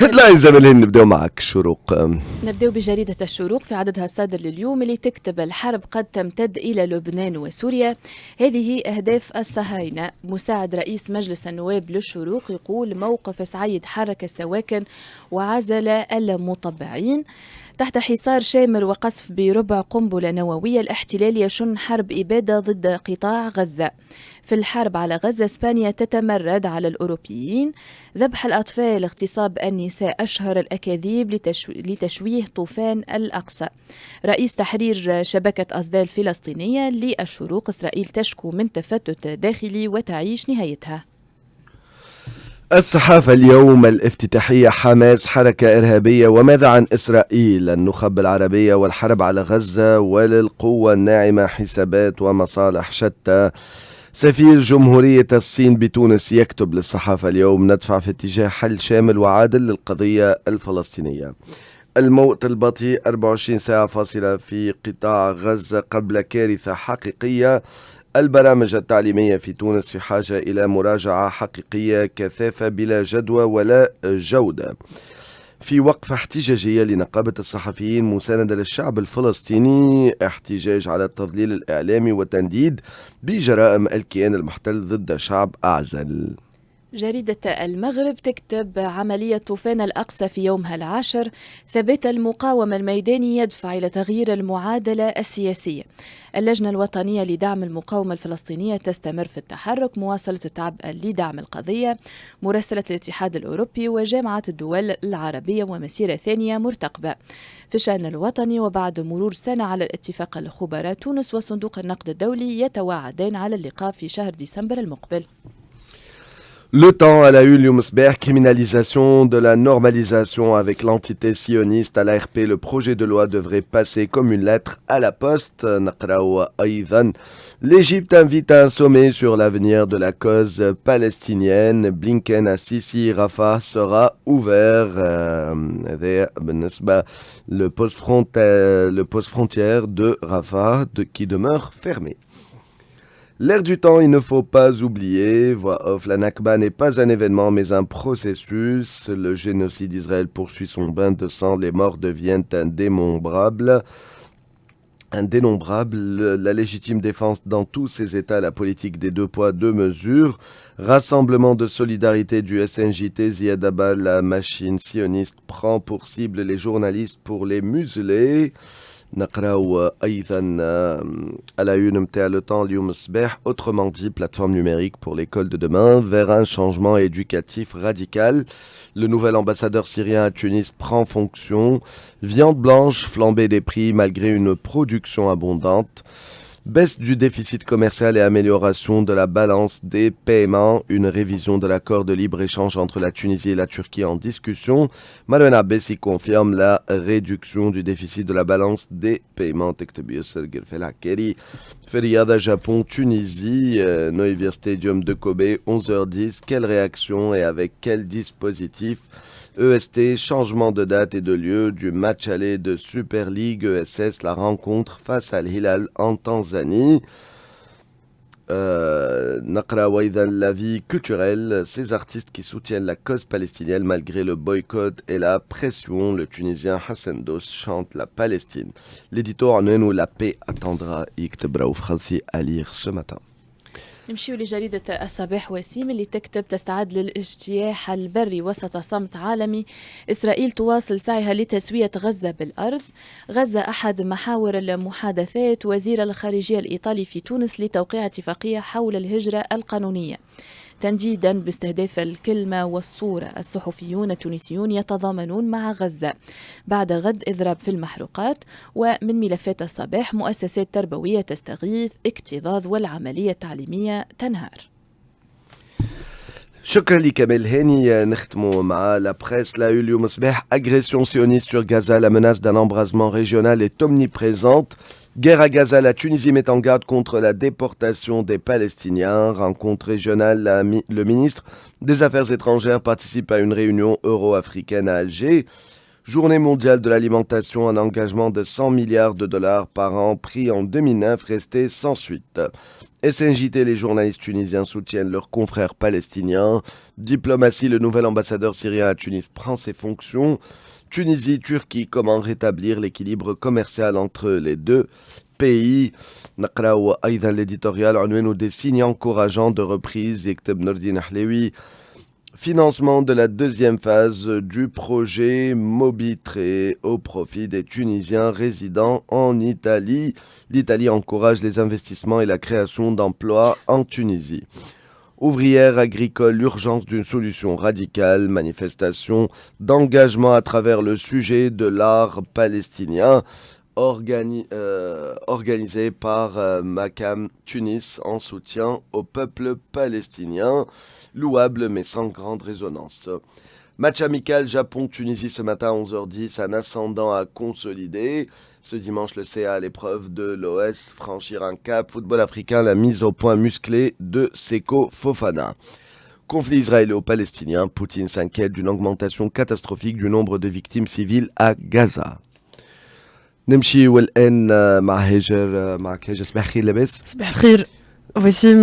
هيدلاينز ملهن نبداو معك شروق. نبدأ بجريدة الشروق في عددها الصادر لليوم اللي تكتب: الحرب قد تمتد إلى لبنان وسوريا، هذه أهداف الصهاينة. مساعد رئيس مجلس النواب للشروق يقول: موقف سعيد حرك السواكن وعزل المطبعين. تحت حصار شامل وقصف بربع قنبلة نووية، الاحتلال يشن حرب إبادة ضد قطاع غزة. في الحرب على غزة، إسبانيا تتمرد على الأوروبيين. ذبح الأطفال، اغتصاب النساء، أشهر الأكاذيب لتشويه طوفان الأقصى. رئيس تحرير شبكة أصداء الفلسطينية للشروق: إسرائيل تشكو من تفتت داخلي وتعيش نهايتها. الصحافة اليوم الافتتاحية: حماس حركة إرهابية، وماذا عن إسرائيل؟ النخب العربية والحرب على غزة، وللقوة الناعمة حسابات ومصالح شتى. سفير جمهورية الصين بتونس يكتب للصحافة اليوم: ندفع في اتجاه حل شامل وعادل للقضية الفلسطينية. الموت البطيء، 24 ساعة فاصلة في قطاع غزة قبل كارثة حقيقية. البرامج التعليمية في تونس في حاجة إلى مراجعة حقيقية، كثافة بلا جدوى ولا جودة. في وقفة احتجاجية لنقابة الصحفيين مساندة للشعب الفلسطيني، احتجاج على التضليل الإعلامي وتنديد بجرائم الكيان المحتل ضد شعب أعزل. جريدة المغرب تكتب: عملية طوفان الأقصى في يومها العاشر، ثبات المقاومة الميداني يدفع إلى تغيير المعادلة السياسية. اللجنة الوطنية لدعم المقاومة الفلسطينية تستمر في التحرك، مواصلة التعب لدعم القضية. مراسلة الاتحاد الأوروبي وجامعة الدول العربية ومسيرة ثانية مرتقبة. في الشأن الوطني، وبعد مرور سنة على الاتفاق الخبراء، تونس وصندوق النقد الدولي يتواعدان على اللقاء في شهر ديسمبر المقبل. Le temps à la une, Lioum Sber, criminalisation de la normalisation avec l'entité sioniste à l'ARP. Le projet de loi devrait passer comme une lettre à la poste. Naqraou Aïdan. L'Égypte invite à un sommet sur l'avenir de la cause palestinienne. Blinken à Sisi, Rafah sera ouvert. Le poste frontière de Rafah qui demeure fermé. L'air du temps, il ne faut pas oublier. Voix off, la Nakba n'est pas un événement mais un processus. Le génocide d'Israël poursuit son bain de sang. Les morts deviennent indénombrables. La légitime défense dans tous ses états, la politique des 2 poids 2 mesures. Rassemblement de solidarité du SNJT, Ziad Abba, la machine sioniste prend pour cible les journalistes pour les museler. نقراو أيضا à la une متاع le temps اليوم الصباح: autrement dit, plateforme numérique pour l'école de demain vers un changement éducatif radical. Le nouvel ambassadeur syrien à Tunis prend fonction. Viande blanche, flambée des prix malgré une production abondante. Baisse du déficit commercial et amélioration de la balance des paiements. Une révision de l'accord de libre-échange entre la Tunisie et la Turquie en discussion. Marouane Abbasi confirme la réduction du déficit de la balance des paiements. Feriada Japon, Tunisie, Noivir Stadium de Kobe, 11h10. Quelle réaction et avec quel dispositif? EST, changement de date et de lieu du match aller de Super League ESS, la rencontre face à Al-Hilal en Tanzanie. Naqra Waïdan, la vie culturelle, ces artistes qui soutiennent la cause palestinienne malgré le boycott et la pression. Le Tunisien Hassan Dos chante la Palestine. L'édito en où la paix attendra, Iktebra ou Franci à lire ce matin. نمشيو لجريدة الصباح وسيم اللي تكتب: تستعد للاجتياح البري وسط صمت عالمي. إسرائيل تواصل سعيها لتسوية غزة بالأرض. غزة أحد محاور المحادثات. وزير الخارجية الإيطالي في تونس لتوقيع اتفاقية حول الهجرة القانونية تنديدا باستهداف الكلمة والصورة. الصحفيون التونسيون يتضامنون مع غزة بعد غد إضراب في المحروقات. ومن ملفات الصباح: مؤسسات تربوية تستغيث، اكتظاظ والعملية التعليمية تنهار. شكرا لك كمال هاني. نختموا مع la presse. La اليوم صباح: agression sioniste sur Gaza, la menace d'un embrasement régional est omniprésente. Guerre à Gaza, la Tunisie met en garde contre la déportation des Palestiniens. Rencontre régionale, le ministre des Affaires étrangères participe à une réunion euro-africaine à Alger. Journée mondiale de l'alimentation, un engagement de 100 milliards de dollars par an pris en 2009 resté sans suite. SNJT, les journalistes tunisiens soutiennent leurs confrères palestiniens. Diplomatie, le nouvel ambassadeur syrien à Tunis prend ses fonctions. Tunisie, Turquie, comment rétablir l'équilibre commercial entre les deux pays. نقراو أيضا l'éditorial عنوانه des signes encourageants de reprise يكتب نور الدين حليوي. Financement de la deuxième phase du projet Mobitré au profit des Tunisiens résidant en Italie. L'Italie encourage les investissements et la création d'emplois en Tunisie. Ouvrières agricoles, l'urgence d'une solution radicale, manifestation d'engagement à travers le sujet de l'art palestinien. Organisé par Makam Tunis en soutien au peuple palestinien. Louable mais sans grande résonance. Match amical Japon-Tunisie ce matin à 11h10, un ascendant à consolider. Ce dimanche, le CA à l'épreuve de l'OS, franchir un cap. Football africain, la mise au point musclée de Seko Fofana. Conflit israélo-palestinien, Poutine s'inquiète d'une augmentation catastrophique du nombre de victimes civiles à Gaza. نمشي والآن مع هاجر. معك هاجر، صباح الخير لاباس؟ صباح الخير. Voici